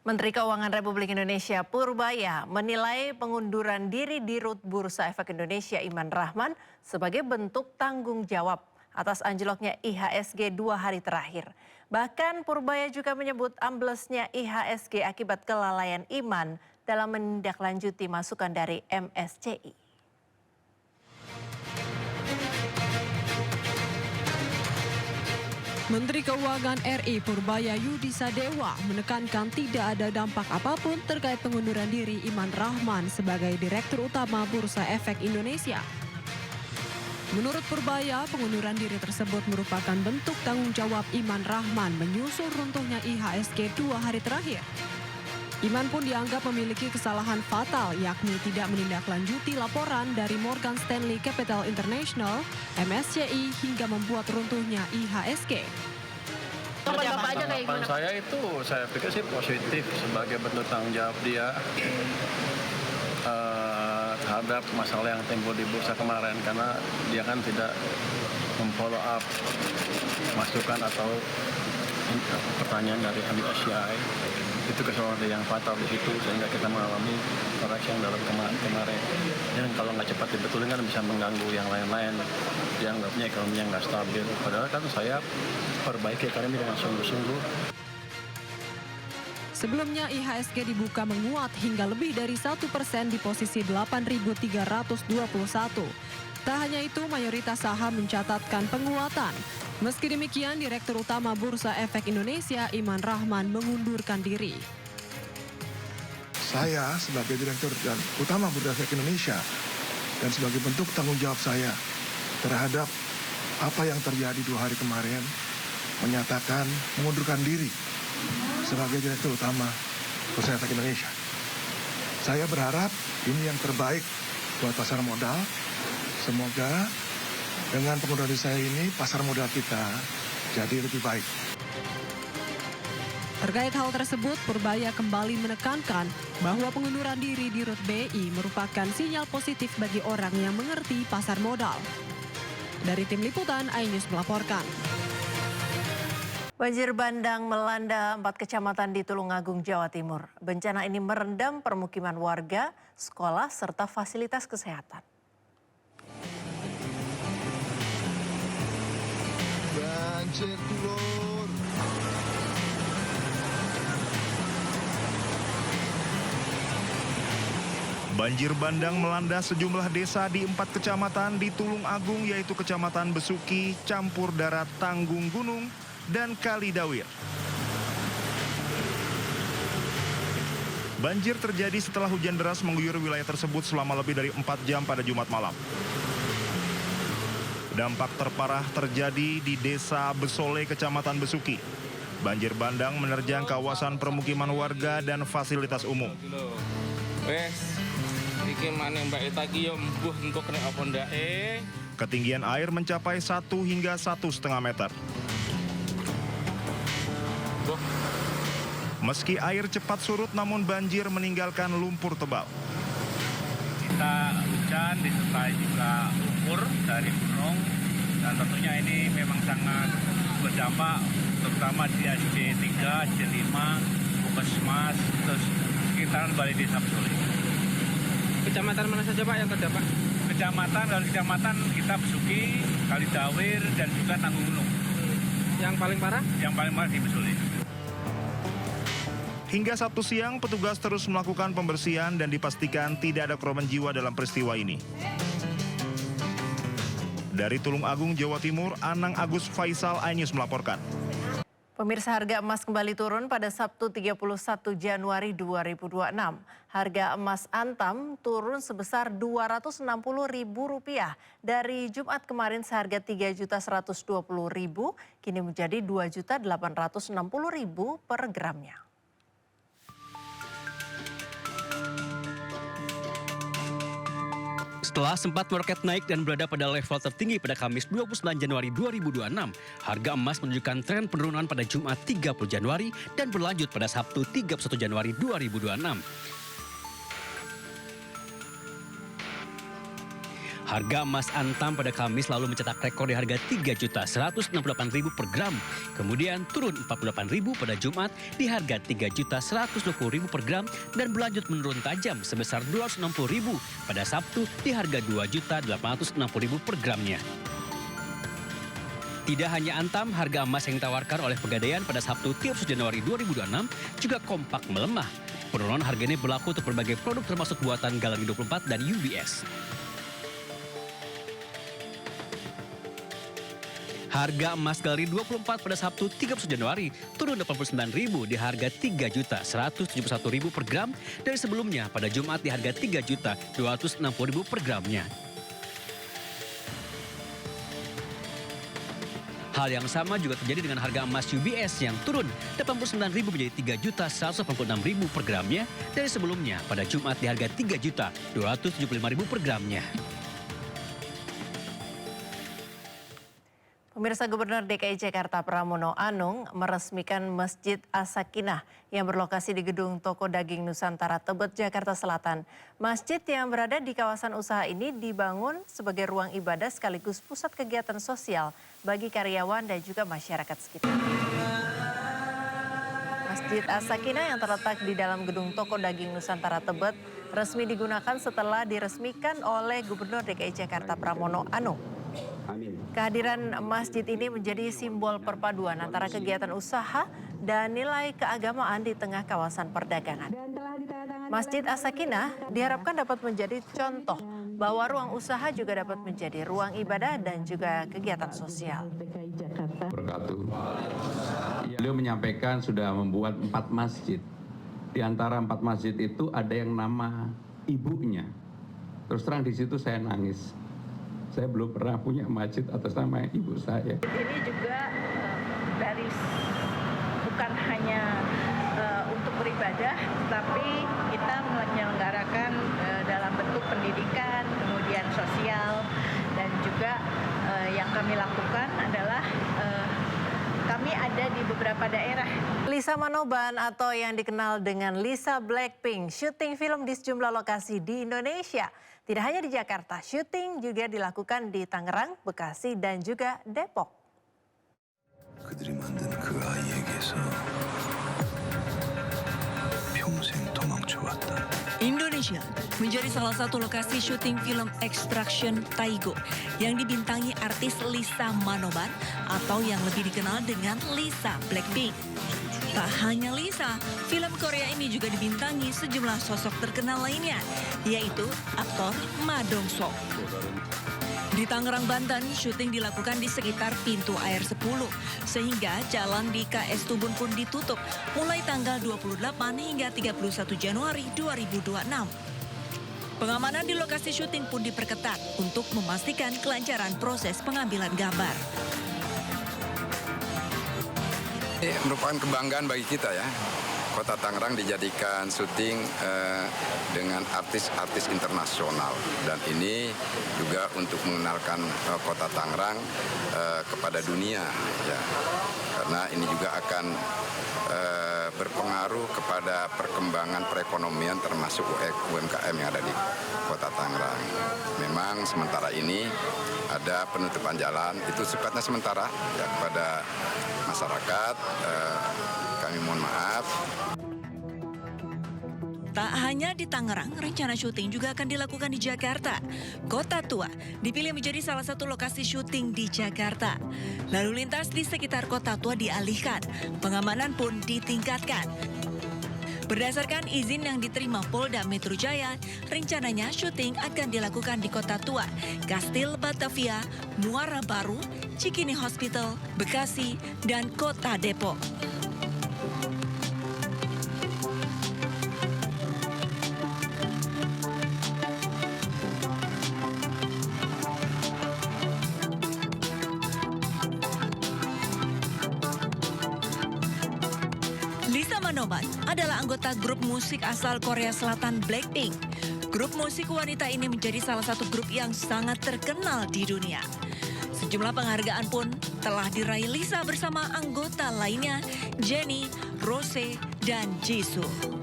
Menteri Keuangan Republik Indonesia Purbaya menilai pengunduran diri Dirut Bursa Efek Indonesia Iman Rahman sebagai bentuk tanggung jawab atas anjloknya IHSG 2 hari terakhir. Bahkan Purbaya juga menyebut amblesnya IHSG akibat kelalaian Iman dalam menindaklanjuti masukan dari MSCI. Menteri Keuangan RI Purbaya Yudisadewa menekankan tidak ada dampak apapun terkait pengunduran diri Iman Rahman sebagai Direktur Utama Bursa Efek Indonesia. Menurut Purbaya, pengunduran diri tersebut merupakan bentuk tanggung jawab Iman Rahman menyusul runtuhnya IHSG 2 hari terakhir. Iman pun dianggap memiliki kesalahan fatal, yakni tidak menindaklanjuti laporan dari Morgan Stanley Capital International, MSCI, hingga membuat runtuhnya IHSG. Tanggapan saya itu, saya pikir sih positif sebagai bentuk tanggung jawab dia terhadap masalah yang timbul di bursa kemarin, karena dia kan tidak memfollow up masukan atau pertanyaan dari MSCI. Itu kesalahan yang fatal di situ sehingga kita mengalami koreksi yang dalam kemarin. Dan kalau nggak cepat dibetulin kan bisa mengganggu yang lain-lain. Dianggapnya ekonominya nggak stabil. Padahal kan saya perbaiki ekonomi dengan sungguh-sungguh. Sebelumnya IHSG dibuka menguat hingga lebih dari 1% di posisi 8.321. Tak hanya itu, mayoritas saham mencatatkan penguatan. Meski demikian, Direktur Utama Bursa Efek Indonesia Iman Rahman mengundurkan diri. Saya sebagai Direktur dan Utama Bursa Efek Indonesia dan sebagai bentuk tanggung jawab saya terhadap apa yang terjadi 2 hari kemarin menyatakan mengundurkan diri sebagai Direktur Utama Bursa Efek Indonesia. Saya berharap ini yang terbaik buat pasar modal. Semoga dengan pengunduran diri saya ini pasar modal kita jadi lebih baik. Terkait hal tersebut, Purbaya kembali menekankan bahwa pengunduran diri Dirut BI merupakan sinyal positif bagi orang yang mengerti pasar modal. Dari Tim Liputan, iNews melaporkan. Banjir bandang melanda 4 kecamatan di Tulungagung, Jawa Timur. Bencana ini merendam permukiman warga, sekolah, serta fasilitas kesehatan. Banjir turun. Banjir bandang melanda sejumlah desa di 4 kecamatan di Tulungagung, yaitu Kecamatan Besuki, Campur Darat, Tanggung Gunung, dan Kalidawir. Banjir terjadi setelah hujan deras mengguyur wilayah tersebut selama lebih dari 4 jam pada Jumat malam. Dampak terparah terjadi di Desa Besole, Kecamatan Besuki. Banjir bandang menerjang kawasan permukiman warga dan fasilitas umum. Ketinggian air mencapai 1 hingga 1,5 meter. Meski air cepat surut, namun banjir meninggalkan lumpur tebal. Kita hujan disertai juga lumpur dari gunung, dan tentunya ini memang sangat berdampak, terutama di SD3, SD5, Puskesmas, terus sekitaran Balai Desa Besole. Kecamatan mana saja Pak yang terdampak? Kecamatan kita Besuki, Kalidawir, dan juga Tanggung Gunung. Yang paling parah? Yang paling parah di Besole. Hingga Sabtu siang, petugas terus melakukan pembersihan dan dipastikan tidak ada korban jiwa dalam peristiwa ini. Dari Tulungagung, Jawa Timur, Anang Agus Faisal, iNews melaporkan. Pemirsa, harga emas kembali turun pada Sabtu 31 Januari 2026. Harga emas Antam turun sebesar Rp260.000 dari Jumat kemarin seharga Rp3.120.000, kini menjadi Rp2.860.000 per gramnya. Setelah sempat meroket naik dan berada pada level tertinggi pada Kamis 29 Januari 2026, harga emas menunjukkan tren penurunan pada Jumat 30 Januari dan berlanjut pada Sabtu 31 Januari 2026. Harga emas antam pada Kamis lalu mencetak rekor di harga Rp3.168.000 per gram. Kemudian turun Rp48.000 pada Jumat di harga Rp3.120.000 per gram dan berlanjut menurun tajam sebesar Rp260.000 pada Sabtu di harga Rp2.860.000 per gramnya. Tidak hanya antam, harga emas yang ditawarkan oleh Pegadaian pada Sabtu 30 Januari 2026 juga kompak melemah. Penurunan harga ini berlaku untuk berbagai produk termasuk buatan Galangi 24 dan UBS. Harga emas Galangi 24 pada Sabtu 30 Januari turun Rp89.000 di harga Rp3.171.000 per gram dari sebelumnya pada Jumat di harga Rp3.260.000 per gramnya. Hal yang sama juga terjadi dengan harga emas UBS yang turun Rp89.000 menjadi Rp3.186.000 per gramnya dari sebelumnya pada Jumat di harga Rp3.275.000 per gramnya. Pemirsa, Gubernur DKI Jakarta Pramono Anung meresmikan Masjid As-Sakinah yang berlokasi di gedung Toko Daging Nusantara Tebet, Jakarta Selatan. Masjid yang berada di kawasan usaha ini dibangun sebagai ruang ibadah sekaligus pusat kegiatan sosial bagi karyawan dan juga masyarakat sekitar. Masjid As-Sakinah yang terletak di dalam gedung Toko Daging Nusantara Tebet resmi digunakan setelah diresmikan oleh Gubernur DKI Jakarta Pramono Anung. Kehadiran masjid ini menjadi simbol perpaduan antara kegiatan usaha dan nilai keagamaan di tengah kawasan perdagangan. Masjid As-Sakinah diharapkan dapat menjadi contoh bahwa ruang usaha juga dapat menjadi ruang ibadah dan juga kegiatan sosial. Beliau menyampaikan sudah membuat 4 masjid. Di antara 4 masjid itu ada yang nama ibunya. Terus terang di situ saya nangis. Saya belum pernah punya masjid atas nama ibu saya. Ini juga bukan hanya untuk beribadah, tapi kita menyelenggarakan dalam bentuk pendidikan, kemudian sosial, dan juga yang kami lakukan adalah kami ada di beberapa daerah. Lisa Manoban atau yang dikenal dengan Lisa Blackpink syuting film di sejumlah lokasi di Indonesia. Tidak hanya di Jakarta, syuting juga dilakukan di Tangerang, Bekasi, dan juga Depok. Indonesia menjadi salah satu lokasi syuting film Extraction Taigo yang dibintangi artis Lisa Manoban atau yang lebih dikenal dengan Lisa Blackpink. Tak hanya Lisa, film Korea ini juga dibintangi sejumlah sosok terkenal lainnya, yaitu aktor Ma Dong-seok. Di Tangerang, Banten, syuting dilakukan di sekitar pintu air 10, sehingga jalan di KS Tubun pun ditutup mulai tanggal 28 hingga 31 Januari 2026. Pengamanan di lokasi syuting pun diperketat untuk memastikan kelancaran proses pengambilan gambar. Ini merupakan kebanggaan bagi kita ya. Kota Tangerang dijadikan syuting dengan artis-artis internasional. Dan ini juga untuk mengenalkan Kota Tangerang kepada dunia. Ya. Karena ini juga akan berpengaruh kepada perkembangan perekonomian termasuk UMKM yang ada di Kota Tangerang. Memang sementara ini ada penutupan jalan, itu sifatnya sementara ya, kepada masyarakat, kami mohon maaf. Tak hanya di Tangerang, rencana syuting juga akan dilakukan di Jakarta. Kota Tua dipilih menjadi salah satu lokasi syuting di Jakarta. Lalu lintas di sekitar Kota Tua dialihkan, pengamanan pun ditingkatkan. Berdasarkan izin yang diterima Polda Metro Jaya, rencananya syuting akan dilakukan di Kota Tua, Kastil Batavia, Muara Baru, Cikini Hospital, Bekasi, dan Kota Depok. Lisa Manoban adalah anggota grup musik asal Korea Selatan Blackpink. Grup musik wanita ini menjadi salah satu grup yang sangat terkenal di dunia. Sejumlah penghargaan pun telah diraih Lisa bersama anggota lainnya, Jennie, Rose, dan Jisoo.